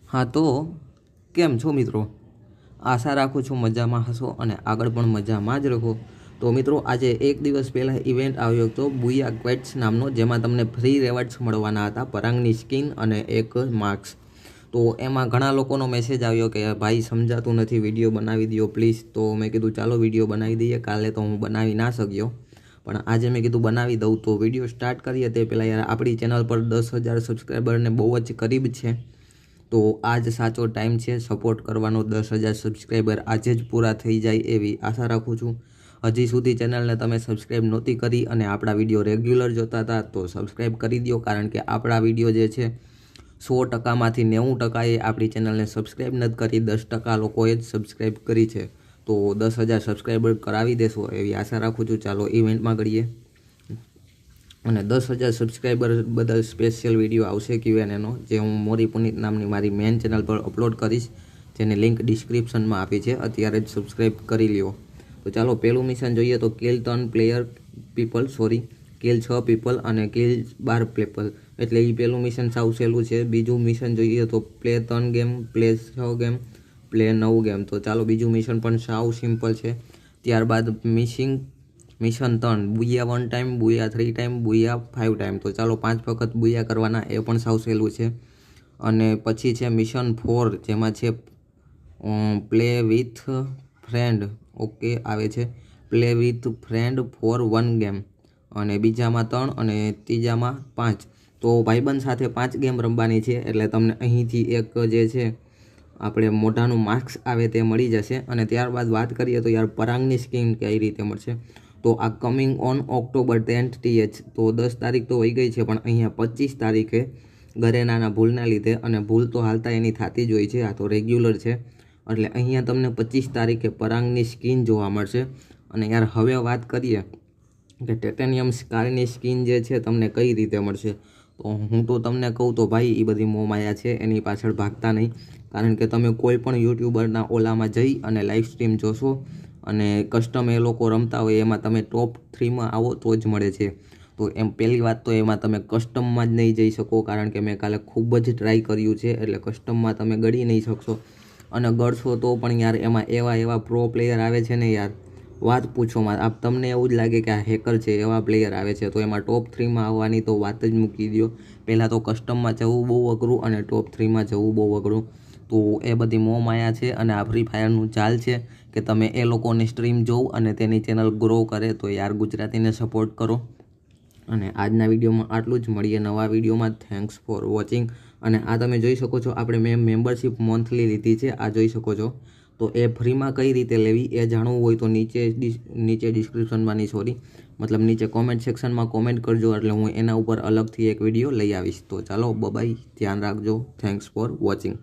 हाँ तो केम छो मित्रों, आशा राखું છું મજામાં હશો અને આગળ પણ મજામાં જ રહો। તો મિત્રો આજે એક દિવસ પહેલાં ઇવેન્ટ આવ્યો હતો બુયા ક્વેટ્સ નામનો, જેમાં તમને ફ્રી રેવર્ડ્સ મળવાના હતા, પરાંગની સ્કિન અને એક માર્ક્સ। તો એમાં ઘણા લોકોનો મેસેજ આવ્યો કે ભાઈ સમજાતું નથી, વિડીયો બનાવી દો પ્લીઝ। તો મેં કીધું ચાલો વિડીયો બનાવી દઈએ। કાલે તો હું બનાવી ના શક્યો, પણ આજે મેં કીધું બનાવી દઉં। તો વિડીયો સ્ટાર્ટ કરીએ તે પહેલાં યાર આપણી ચેનલ પર 10,000 સબસ્ક્રાઈબરને બહુ જ કરીબ છે, તો આજ સાચો ટાઈમ છે સપોર્ટ કરવાનો। 10,000 સબસ્ક્રાઈબર આજે જ પૂરા થઈ જાય એવી આશા રાખું છું। હજી સુધી ચેનલને તમે સબસ્ક્રાઈબ નહોતી કરી અને આપણા વિડીયો રેગ્યુલર જોતા હતા તો સબસ્ક્રાઈબ કરી દો, કારણ કે આપણા વિડીયો જે છે 100%માંથી 90%એ આપણી ચેનલને સબસ્ક્રાઈબ નથી કરી, 10% લોકોએ જ સબસ્ક્રાઈબ કરી છે। તો 10,000 સબસ્ક્રાઈબર કરાવી દેશો એવી આશા રાખું છું। ચાલો ઇવેન્ટમાં કરીએ, અને 10,000 સબસ્ક્રાઈબર બદલ સ્પેશિયલ વિડીયો આવશે Q&Aનો, જે હું મોરી પુનિત નામની મારી મેન ચેનલ પર અપલોડ કરીશ, જેની લિંક ડિસ્ક્રિપ્શનમાં આપી છે। અત્યારે જ સબસ્ક્રાઈબ કરી લ્યો। તો ચાલો પહેલું મિશન જોઈએ તો kill 3 player people, kill 6 people અને કિલ 12 પીપલ, એટલે એ પહેલું મિશન સાવ સહેલું છે। બીજું મિશન જોઈએ તો play 3 game, play 6 game, play 9 game. તો ચાલો બીજું મિશન પણ સાવ સિમ્પલ છે। ત્યારબાદ મિશન 3 બુયા 1 ટાઈમ, બુયા 3 ટાઈમ, બુયા 5 ટાઈમ। તો ચાલો 5 વખત બુયા કરવાના, એ પણ સાવ સહેલું છે। અને પછી છે મિશન 4, જેમાં છે પ્લે વિથ ફ્રેન્ડ, ઓકે આવે છે play with friend for 1 game, અને બીજામાં 3 અને ત્રીજામાં 5। તો ભાઈબંધ સાથે 5 ગેમ રમવાની છે, એટલે તમને અહીંથી એક જે છે આપણે મોઢાનું માર્ક્સ આવે તે મળી જશે। અને ત્યારબાદ વાત કરીએ તો યાર પરાંગની સ્કીન કઈ રીતે મળશે, તો આ coming on October 10th TH। તો 10 તારીખ તો વહી ગઈ છે, પણ અહીંયા 25 તારીખે ગરેનાના ભૂલના લીધે, અને ભૂલ તો હાલતા એની થતી જ હોય છે, આ તો રેગ્યુલર છે, એટલે અહીંયા તમને 25 તારીખે પરાંગની સ્કીન જોવા મળશે। અને યાર હવે વાત કરીએ કે ટાઇટેનિયમ સ્કારની સ્કીન જે છે તમને કઈ રીતે મળશે, તો હું તો તમને કહું તો ભાઈ એ બધી મોહમાયા છે, એની પાછળ ભાગતા નહીં, કારણ કે તમે કોઈ પણ યુટ્યુબરના ઓલામાં જઈ અને લાઈવ સ્ટ્રીમ જોશો અને કસ્ટમ એ લોકો રમતા હોય એમાં તમે ટોપ 3માં આવો તો જ મળે છે। તો એમ પહેલી વાત તો એમાં તમે કસ્ટમમાં જ નહીં જઈ શકો, કારણ કે મેં કાલે ખૂબ જ ટ્રાય કર્યું છે, એટલે કસ્ટમમાં તમે ગળી નહીં શકશો। અને ગળશો તો પણ યાર એમાં એવા પ્રો પ્લેયર આવે છે ને યાર, વાત પૂછોમાં, આપ તમને એવું જ લાગે કે આ હેકર છે, એવા પ્લેયર આવે છે। તો એમાં ટોપ 3માં આવવાની તો વાત જ મૂકી દો, પહેલાં તો કસ્ટમમાં જવું બહુ અઘરું અને ટોપ 3માં જવું બહુ અઘરું। તો એ બધી મોહ માયા છે, અને આ ફ્રી ફાયરનું ચાલ છે કે તમે એ લોકોની સ્ટ્રીમ જોવો અને તેની ચેનલ ગ્રો કરે। તો યાર ગુજરાતીને સપોર્ટ કરો। અને આજના વિડીયોમાં આટલું જ, મળીએ નવા વિડીયોમાં। Thanks for watching. અને આ તમે જોઈ શકો છો આપણે મેં મેમ્બરશિપ મંથલી લીધી છે, આ જોઈ શકો છો। તો એ ફ્રીમાં કઈ રીતે લેવી એ જાણવું હોય તો નીચે ડિસ્ક્રિપ્શનમાં મતલબ નીચે કોમેન્ટ સેક્શનમાં કોમેન્ટ કરજો, એટલે હું એના ઉપર અલગથી એક વિડીયો લઈ આવીશ। તો ચાલો બાય, ધ્યાન રાખજો। Thanks for watching.